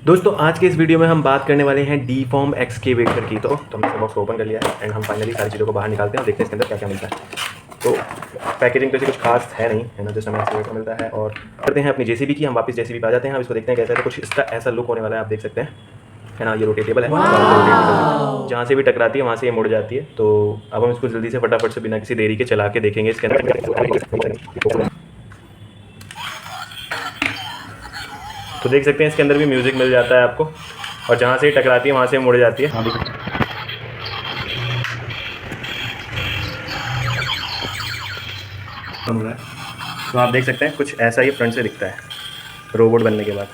दोस्तों आज के इस वीडियो में हम बात करने वाले हैं डीफॉर्म एक्सकेवेटर की। तो हमने बॉक्स ओपन कर लिया है एंड हम फाइनली सारी चीज़ों को बाहर निकालते हैं और देखते हैं इसके अंदर क्या क्या मिलता है। तो पैकेजिंग तो ऐसी कुछ खास है नहीं, है ना, जैसे हमें एक्सकेवेटर मिलता है। और करते हैं अपनी जेसीबी की, हम वापस जेसीबी पे आ जाते हैं। हम इसको देखते हैं कैसा है। तो कुछ इसका ऐसा लुक होने वाला है, आप देख सकते हैं, है ना। ये रोटेटेबल है, जहाँ से भी टकराती है वहाँ से ये मुड़ जाती है। तो अब हम इसको जल्दी से फटाफट से बिना किसी देरी के चला के देखेंगे इसके अंदर। तो देख सकते हैं इसके अंदर भी म्यूज़िक मिल जाता है आपको, और जहाँ से ही टकराती है वहाँ से मुड़ जाती है। तो आप देख सकते हैं कुछ ऐसा ही फ्रंट से दिखता है रोबोट बनने के बाद।